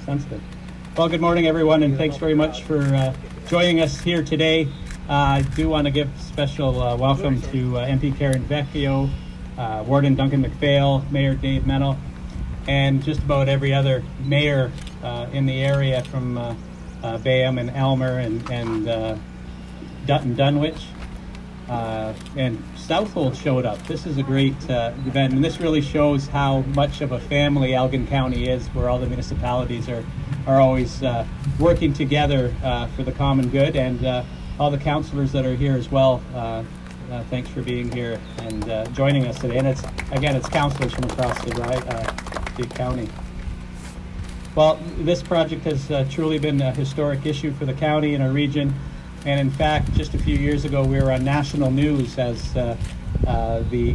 sensitive. Well, good morning, everyone, and thanks very much for joining us here today. I do want to give special welcome to MP Karen Vecchio, Warden Duncan McPhail, Mayor Dave Mennell, and just about every other mayor in the area from Bayham and Elmer and Dutton Dunwich. And Southold showed up. This is a great event, and this really shows how much of a family Elgin County is, where all the municipalities are always working together for the common good, and all the councillors that are here as well. Thanks for being here and joining us today. And it's councillors from across the county. Well, this project has truly been a historic issue for the county and our region. And in fact, just a few years ago, we were on national news as the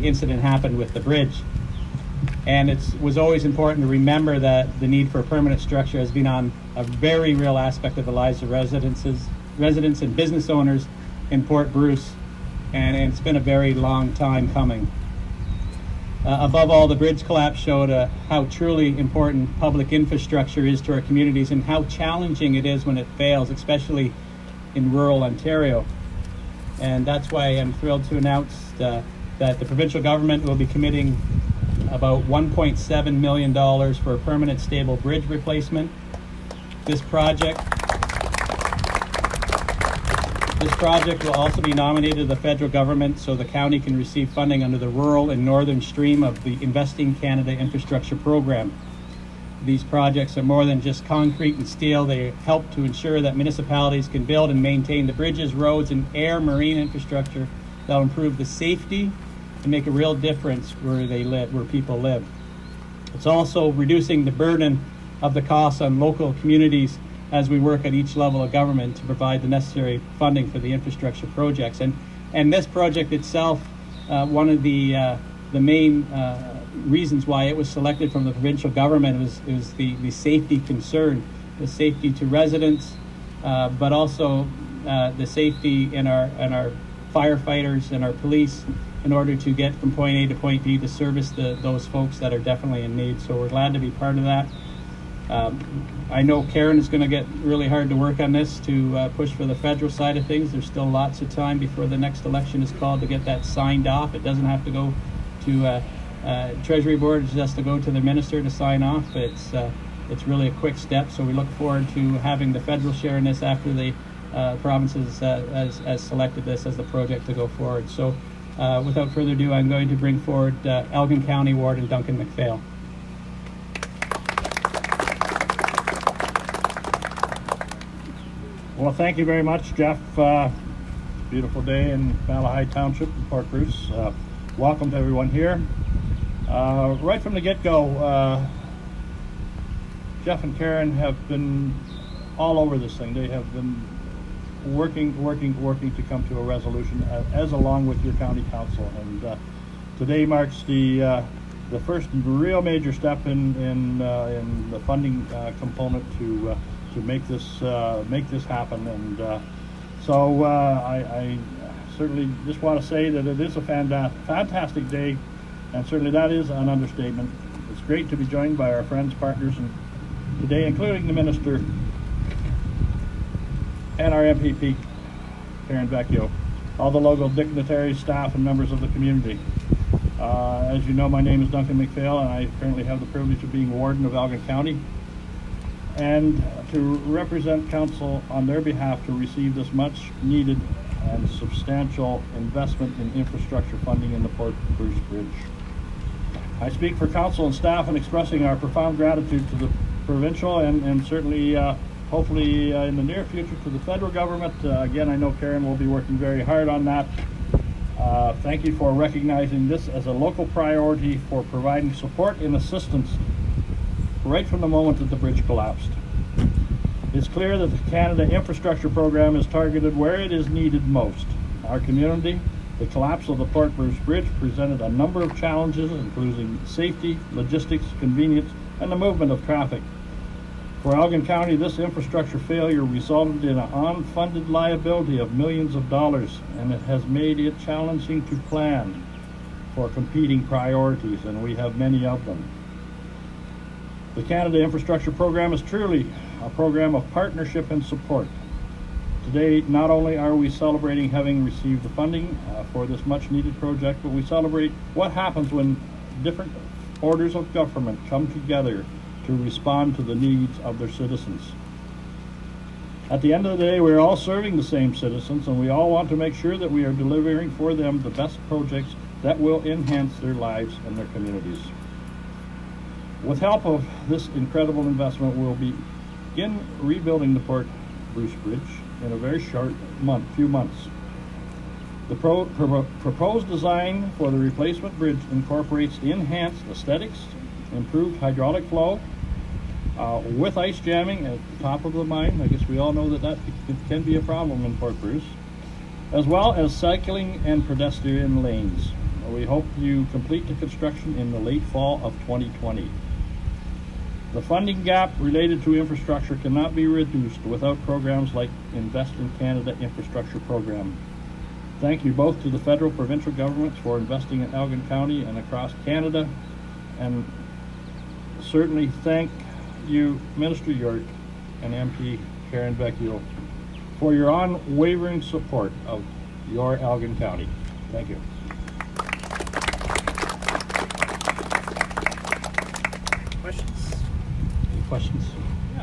incident happened with the bridge. And it was always important to remember that the need for a permanent structure has been on a very real aspect of the lives of residents and business owners in Port Bruce. And it's been a very long time coming. Above all, the bridge collapse showed how truly important public infrastructure is to our communities and how challenging it is when it fails, especially in rural Ontario. And that's why I'm thrilled to announce that the provincial government will be committing about $1.7 million for a permanent stable bridge replacement. This project will also be nominated to the federal government so the county can receive funding under the rural and northern stream of the Investing Canada Infrastructure Program. These projects are more than just concrete and steel. They help to ensure that municipalities can build and maintain the bridges, roads, and air marine infrastructure that will improve the safety and make a real difference where people live. It's also reducing the burden of the costs on local communities as we work at each level of government to provide the necessary funding for the infrastructure projects. And this project itself, one of the main reasons why it was selected from the provincial government was the safety concern, the safety to residents, but also the safety in our firefighters and our police in order to get from point A to point B to service those folks that are definitely in need. So we're glad to be part of that. I know Karen is going to get really hard to work on this to push for the federal side of things. There's still lots of time before the next election is called to get that signed off. It doesn't have to go to Treasury Board, it just has to go to the minister to sign off. It's really a quick step, so we look forward to having the federal share in this after the provinces has selected this as the project to go forward. So without further ado, I'm going to bring forward Elgin County Warden Duncan McPhail. Well, thank you very much, Jeff. Beautiful day in Malahide Township in Port Bruce. Welcome to everyone here. Right from the get-go, Jeff and Karen have been all over this thing. They have been working to come to a resolution, as along with your county council. And today marks the first real major step in the funding component to make this happen. And so I certainly just want to say that it is a fantastic day. And certainly that is an understatement. It's great to be joined by our friends, partners, and today, including the Minister and our MPP, Karen Vecchio, all the local dignitaries, staff, and members of the community. As you know, my name is Duncan McPhail, and I currently have the privilege of being Warden of Elgin County, and to represent Council on their behalf to receive this much-needed and substantial investment in infrastructure funding in the Port Bruce Bridge. I speak for Council and staff in expressing our profound gratitude to the provincial and certainly, hopefully in the near future, to the federal government. Again, I know Karen will be working very hard on that. Thank you for recognizing this as a local priority, for providing support and assistance right from the moment that the bridge collapsed. It's clear that the Canada Infrastructure Program is targeted where it is needed most. Our community, the collapse of the Port Bruce Bridge presented a number of challenges, including safety, logistics, convenience, and the movement of traffic. For Elgin County, this infrastructure failure resulted in an unfunded liability of millions of dollars, and it has made it challenging to plan for competing priorities, and we have many of them. The Canada Infrastructure Program is truly a program of partnership and support. Today, not only are we celebrating having received the funding for this much-needed project, but we celebrate what happens when different orders of government come together to respond to the needs of their citizens. At the end of the day, we're all serving the same citizens, and we all want to make sure that we are delivering for them the best projects that will enhance their lives and their communities. With help of this incredible investment, we'll begin rebuilding the Port Bruce Bridge in a very short few months. The proposed design for the replacement bridge incorporates enhanced aesthetics, improved hydraulic flow, with ice jamming at the top of the mine. I guess we all know that can be a problem in Port Bruce, as well as cycling and pedestrian lanes. We hope you complete the construction in the late fall of 2020. The funding gap related to infrastructure cannot be reduced without programs like Invest in Canada Infrastructure Program. Thank you both to the federal, provincial governments for investing in Elgin County and across Canada, and certainly thank you, Minister Yurek and MP Karen Vecchio, for your unwavering support of your Elgin County. Thank you. Questions? Any questions?